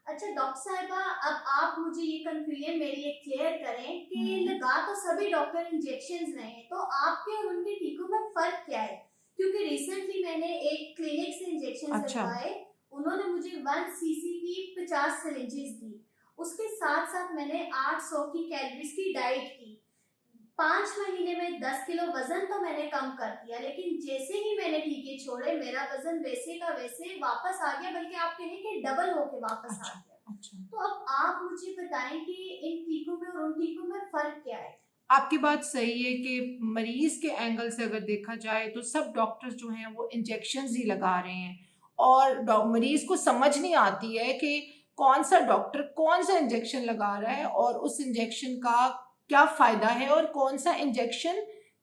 अच्छा डॉक्टर साहिबा, अब आप मुझे ये कंफ्यूजन मेरी एक क्लियर करें कि हम्म। लगा तो सभी डॉक्टर इंजेक्शन रहे हैं, तो आपके और उनके टीकों में फर्क क्या है? क्योंकि रिसेंटली मैंने एक क्लिनिक से इंजेक्शन अच्छा। लगवाए। उन्होंने मुझे 1 सीसी की 50 सिरिंजेस दी। उसके साथ साथ मैंने 800 की कैलोरीज की डाइट की। 5 महीने में 10 किलो वजन तो मैंने कम कर दिया, लेकिन जैसे ही मैंने टीके छोड़े मेरा वजन वैसे का वैसे वापस आ गया, बल्कि आप कहें कि डबल होके वापस आ अच्छा। गया। अच्छा। तो अब आप मुझे बताएं कि इन टीकों में और उन टीकों में फर्क क्या है? आपकी बात सही है कि मरीज के एंगल से अगर देखा जाए तो सब डॉक्टर्स जो हैं वो इंजेक्शंस ही लगा रहे हैं, और मरीज को समझ नहीं आती है कि कौन सा डॉक्टर कौन सा इंजेक्शन लगा रहा है और उस इंजेक्शन का क्या फ़ायदा है और कौन सा इंजेक्शन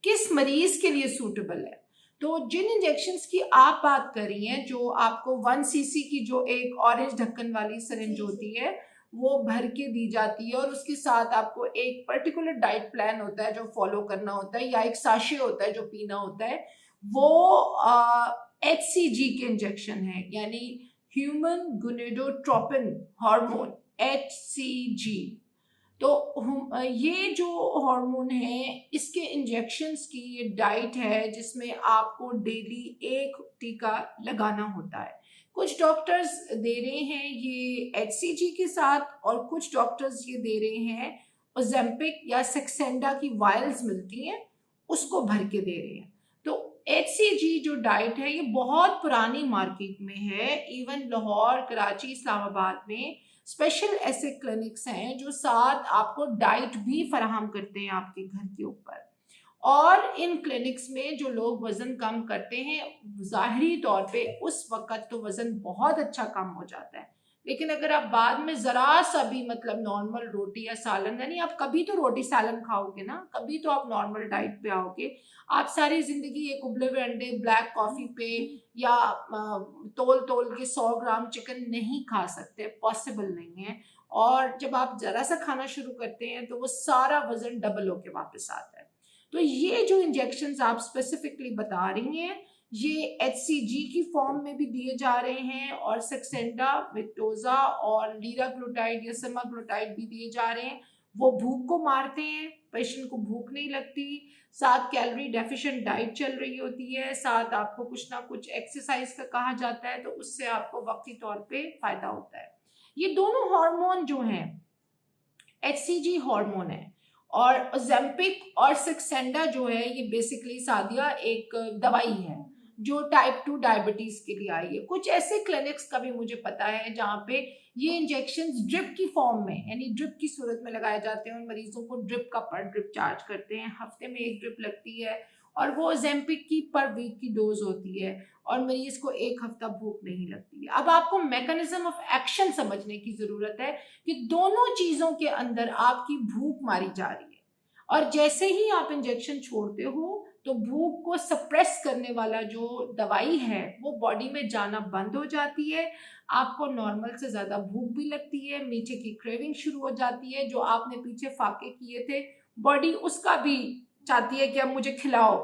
किस मरीज के लिए सूटेबल है। तो जिन इंजेक्शंस की आप बात कर रही हैं, जो आपको 1 सीसी की जो एक ऑरेंज ढक्कन वाली सिरिंज जी जी। होती है वो भर के दी जाती है, और उसके साथ आपको एक पर्टिकुलर डाइट प्लान होता है जो फॉलो करना होता है, या एक साशे होता है जो पीना होता है। वो HCG के इंजेक्शन है, यानी ह्यूमन गुनिडोट्रोपिन हार्मोन, HCG। तो ये जो हार्मोन है इसके इंजेक्शंस की ये डाइट है जिसमें आपको डेली एक टीका लगाना होता है। कुछ डॉक्टर्स दे रहे हैं ये HCG के साथ, और कुछ डॉक्टर्स ये दे रहे हैं ओजेम्पिक या सेक्सेंडा की वायल्स मिलती हैं उसको भर के दे रहे हैं। तो HCG जो डाइट है ये बहुत पुरानी मार्केट में है। इवन लाहौर, कराची, इस्लामाबाद में स्पेशल ऐसे क्लिनिक्स हैं जो साथ आपको डाइट भी फराहम करते हैं आपके घर के ऊपर। और इन क्लिनिक्स में जो लोग वजन कम करते हैं, ज़ाहिरी तौर पे उस वक़्त तो वजन बहुत अच्छा कम हो जाता है। लेकिन अगर आप बाद में ज़रा सा भी मतलब नॉर्मल रोटी या सालन, यानी आप कभी तो रोटी सालन खाओगे ना, कभी तो आप नॉर्मल डाइट पे आओगे। आप सारी ज़िंदगी एक उबले हुए अंडे, ब्लैक कॉफ़ी पे या तोल-तोल के 100 ग्राम चिकन नहीं खा सकते, पॉसिबल नहीं है। और जब आप ज़रा सा खाना शुरू करते हैं तो वो सारा वज़न डबल होके वापस आता है। तो ये जो इंजेक्शंस आप स्पेसिफिकली बता रही हैं, ये HCG की फॉर्म में भी दिए जा रहे हैं, और सक्सेंडा, विक्टोजा और लीराग्लुटाइड या समाग्लुटाइड भी दिए जा रहे हैं। वो भूख को मारते हैं, पेशेंट को भूख नहीं लगती, साथ कैलोरी डेफिशिएंट डाइट चल रही होती है, साथ आपको कुछ ना कुछ एक्सरसाइज का कहा जाता है, तो उससे आपको वक्ती तौर पे फायदा होता है। ये दोनों हार्मोन जो हैं HCG हार्मोन है, और ओजेम्पिक और सिक्सेंडा जो है ये बेसिकली सादिया एक दवाई है जो टाइप 2 डायबिटीज के लिए आई है। कुछ ऐसे क्लिनिक्स का भी मुझे पता है जहाँ पे ये इंजेक्शन ड्रिप की फॉर्म में, यानी ड्रिप की सूरत में लगाए जाते हैं, उन मरीजों को ड्रिप का पर ड्रिप चार्ज करते हैं, हफ्ते में एक ड्रिप लगती है, और वो ओजेम्पिक की पर वीक की डोज होती है, और मरीज को एक हफ्ता भूख नहीं लगती है। अब आपको मैकेनिज्म ऑफ एक्शन समझने की जरूरत है कि दोनों चीजों के अंदर आपकी भूख मारी जा रही है, और जैसे ही आप इंजेक्शन छोड़ते हो तो भूख को सप्रेस करने वाला जो दवाई है वो बॉडी में जाना बंद हो जाती है। आपको नॉर्मल से ज्यादा भूख भी लगती है, मीठे की क्रेविंग शुरू हो जाती है, जो आपने पीछे फाके किए थे बॉडी उसका भी चाहती है कि अब मुझे खिलाओ।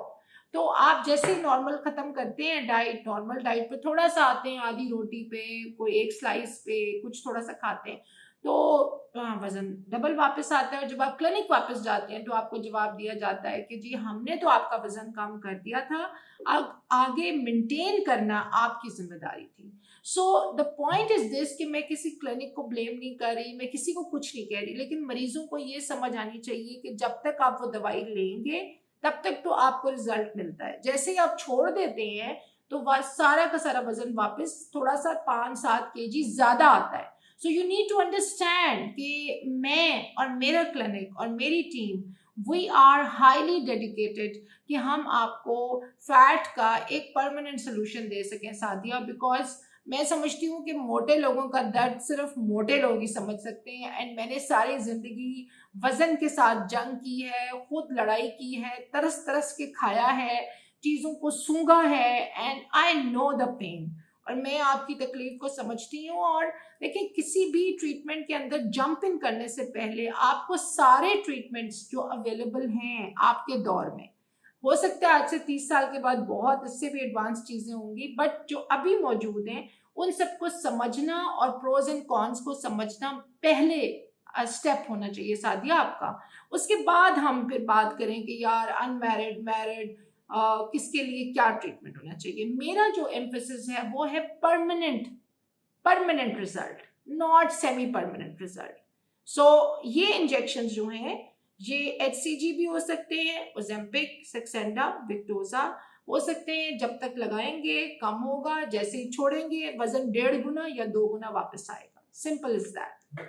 तो आप जैसे ही नॉर्मल खत्म करते हैं डाइट, नॉर्मल डाइट पे थोड़ा सा आते हैं, आधी रोटी पे, कोई एक स्लाइस पे कुछ थोड़ा सा खाते हैं, तो वजन डबल वापस आता है। और जब आप क्लिनिक वापस जाते हैं तो आपको जवाब दिया जाता है कि जी हमने तो आपका वजन कम कर दिया था, अब आगे मेंटेन करना आपकी जिम्मेदारी थी। So the point is this कि मैं किसी क्लिनिक को ब्लेम नहीं कर रही, मैं किसी को कुछ नहीं कह रही, लेकिन मरीजों को ये समझ आनी चाहिए कि जब तक आप वो दवाई लेंगे तब तक तो आपको रिजल्ट मिलता है। जैसे ही आप छोड़ देते हैं तो वह सारा का सारा वजन वापस थोड़ा सा 5-7 kg ज्यादा आता है। So you need to understand कि मैं और मेरा क्लिनिक और मेरी team, we are highly dedicated कि हम आपको फैट का एक परमानेंट सोल्यूशन दे सकें सादिया, बिकॉज मैं समझती हूँ कि मोटे लोगों का दर्द सिर्फ मोटे लोग ही समझ सकते हैं, एंड मैंने सारी जिंदगी वजन के साथ जंग की है, खुद लड़ाई की है, तरस तरस के खाया है, चीजों को सूंघा है, and I know the pain, और मैं आपकी तकलीफ को समझती हूँ। और देखिए, किसी भी ट्रीटमेंट के अंदर जंप इन करने से पहले आपको सारे ट्रीटमेंट्स जो अवेलेबल हैं आपके दौर में, हो सकता है आज से 30 साल के बाद बहुत इससे भी एडवांस चीजें होंगी, बट जो अभी मौजूद हैं उन सबको समझना और प्रोज एंड कॉन्स को समझना पहले स्टेप होना चाहिए सादिया आपका। उसके बाद हम फिर बात करें कि यार अनमैरिड मैरिड किसके लिए क्या ट्रीटमेंट होना चाहिए। मेरा जो एम्फेसिस है वो है permanent result, not semi permanent result. So ये इंजेक्शन जो हैं ये HCG भी हो सकते हैं, ओजेम्पिक, सक्सेंडा, विक्टोजा हो सकते हैं। जब तक लगाएंगे कम होगा, जैसे ही छोड़ेंगे वजन 1.5 गुना या 2 गुना वापस आएगा। Simple is that.